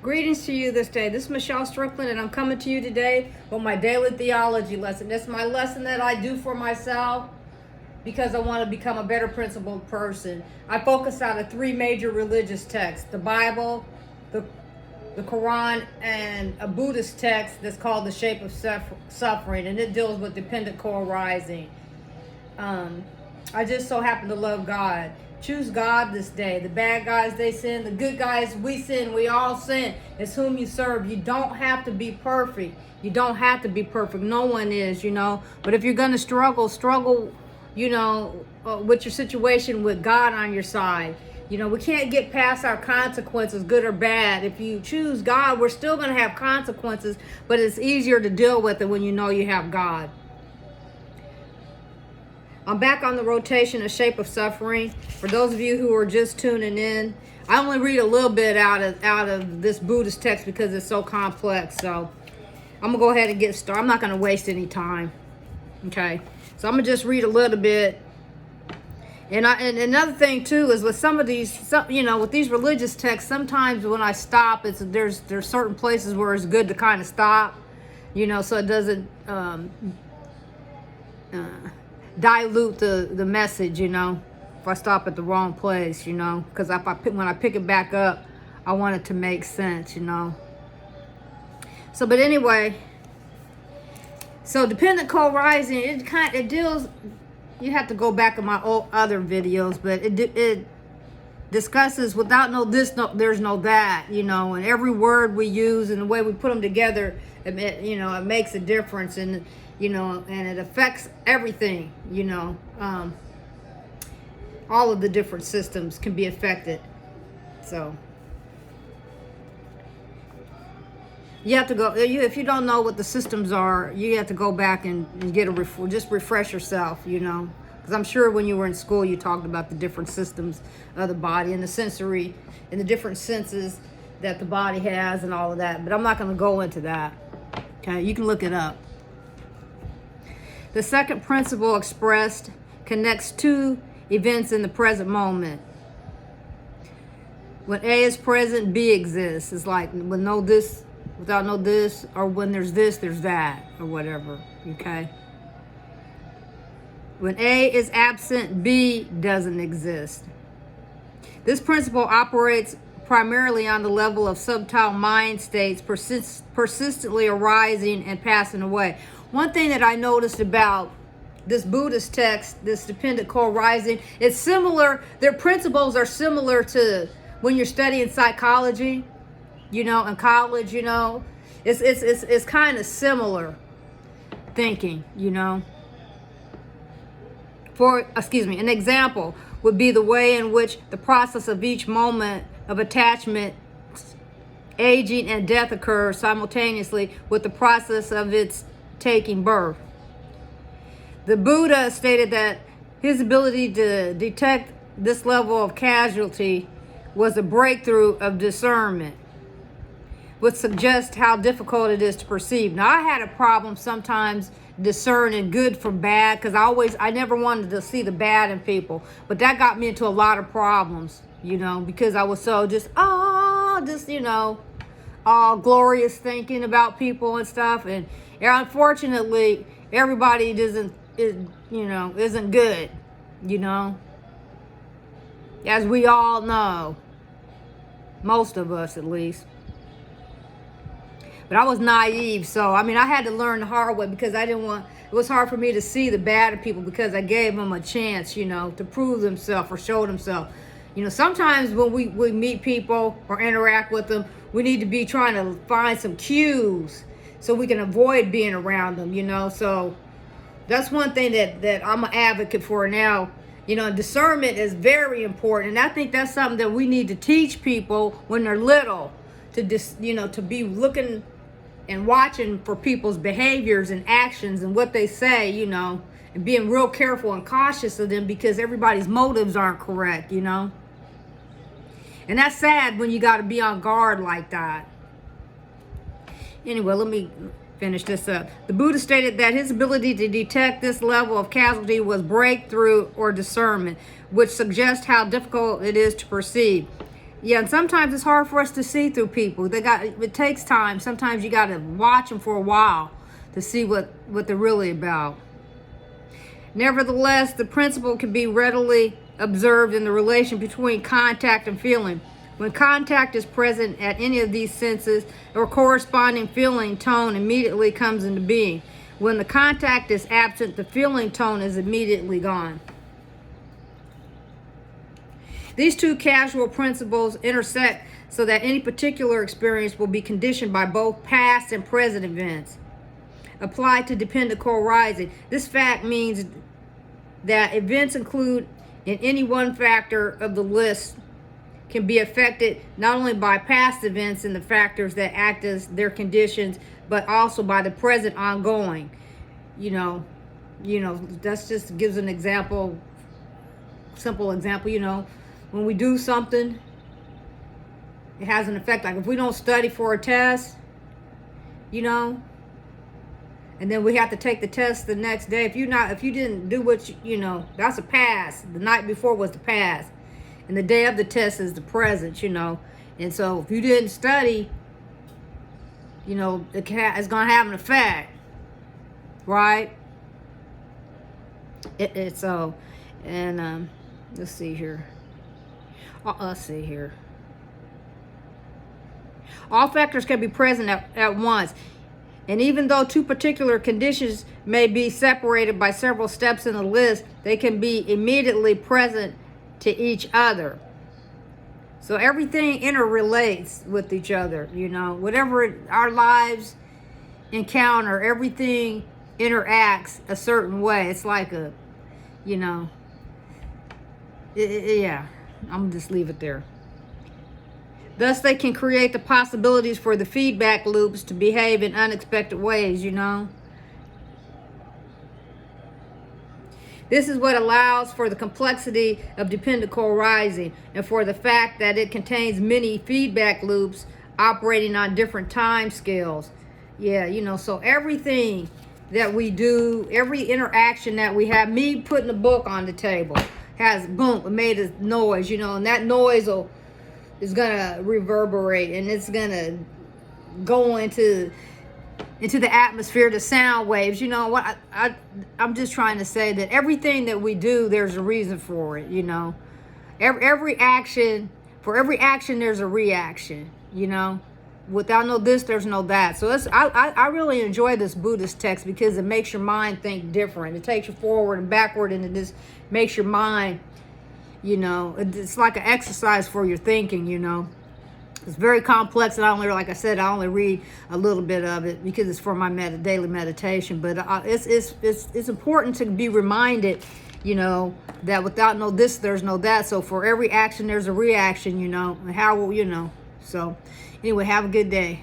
Greetings to you this day. This is Michelle Strickland, and I'm coming to you today with my daily theology lesson. This is my lesson that I do for myself because I want to become a better principled person. I focus on the three major religious texts: the Bible, the Quran, and a Buddhist text that's called The Shape of Suffering, and it deals with dependent co-arising. I just so happen to love God. Choose God this day. The bad guys, they sin. The good guys, we sin. We all sin. It's whom you serve. You don't have to be perfect. You don't have to be perfect. No one is, But if you're going to struggle, with your situation with God on your side. We can't get past our consequences, good or bad. If you choose God, we're still going to have consequences, but it's easier to deal with it when you know you have God. I'm back on the rotation of Shape of Suffering. For those of you who are just tuning in, I only read a little bit out of this Buddhist text because it's so complex. So I'm going to go ahead and get started. I'm not going to waste any time. Okay. So I'm going to just read a little bit. And another thing too is with some of these, with these religious texts, sometimes when I stop, there's certain places where it's good to kind of stop, so it doesn't dilute the message, if I stop at the wrong place, because when I pick it back up, I want it to make sense, So, but anyway, so dependent co-arising, it deals. You have to go back in my other videos, but it discusses without no this, no there's no that, and every word we use and the way we put them together, it makes a difference, and and it affects everything, all of the different systems can be affected. So you have to go, if you don't know what the systems are, you have to go back and get just refresh yourself, because I'm sure when you were in school, you talked about the different systems of the body and the sensory and the different senses that the body has and all of that. But I'm not going to go into that. Okay, you can look it up. The second principle expressed connects two events in the present moment. When A is present, B exists. It's like when no this, without no this, or when there's this, there's that, or whatever, okay? When A is absent, B doesn't exist. This principle operates primarily on the level of subtle mind states persistently arising and passing away. One thing that I noticed about this Buddhist text, this dependent co-arising, it's similar, their principles are similar to when you're studying psychology, in college, it's kind of similar thinking, an example would be the way in which the process of each moment of attachment, aging, and death occurs simultaneously with the process of its taking birth. The Buddha stated that his ability to detect this level of casualty was a breakthrough of discernment, which suggests how difficult it is to perceive. Now, I had a problem sometimes discerning good from bad because I never wanted to see the bad in people, but that got me into a lot of problems, because I was so all glorious thinking about people and stuff, and unfortunately everybody isn't good, as we all know, most of us at least. But I was naive, so I had to learn the hard way because it was hard for me to see the bad in people because I gave them a chance, to prove themselves or show themselves. Sometimes when we meet people or interact with them, we need to be trying to find some cues so we can avoid being around them, So that's one thing that I'm an advocate for now. Discernment is very important. And I think that's something that we need to teach people when they're little, to be looking and watching for people's behaviors and actions and what they say, and being real careful and cautious of them because everybody's motives aren't correct, And that's sad when you got to be on guard like that. Anyway, let me finish this up. The Buddha stated that his ability to detect this level of casualty was breakthrough or discernment, which suggests how difficult it is to perceive. Yeah, and sometimes it's hard for us to see through people. It takes time. Sometimes you got to watch them for a while to see what they're really about. Nevertheless, the principle can be readily observed in the relation between contact and feeling. When contact is present at any of these senses, a corresponding feeling tone immediately comes into being. When the contact is absent, the feeling tone is immediately gone. These two causal principles intersect so that any particular experience will be conditioned by both past and present events. Applied to dependent co-arising, this fact means that events include in any one factor of the list can be affected not only by past events and the factors that act as their conditions, but also by the present ongoing. You know, that's just gives an example, simple example, when we do something, it has an effect. Like if we don't study for a test, and then we have to take the test the next day. If you didn't do what that's a pass. The night before was the past, and the day of the test is the present. And so if you didn't study, it's gonna have an effect, right? Let's see here. All factors can be present at once. And even though two particular conditions may be separated by several steps in the list, they can be immediately present to each other. So everything interrelates with each other, Whatever our lives encounter, everything interacts a certain way. It's like yeah, I'm just leave it there. Thus, they can create the possibilities for the feedback loops to behave in unexpected ways, This is what allows for the complexity of dependent co-arising and for the fact that it contains many feedback loops operating on different time scales. Yeah, so everything that we do, every interaction that we have, me putting a book on the table has, boom, it made a noise, and that noise is gonna reverberate, and it's gonna go into the atmosphere, the sound waves. What I'm just trying to say that everything that we do, there's a reason for it. Every action, for every action there's a reaction. Without no this, there's no that. So I really enjoy this Buddhist text because it makes your mind think different. It takes you forward and backward, and it just makes your mind, it's like an exercise for your thinking. It's very complex, and like I said, I only read a little bit of it because it's for my daily meditation. But it's important to be reminded, that without no this, there's no that. So for every action, there's a reaction, and how will. So anyway, have a good day.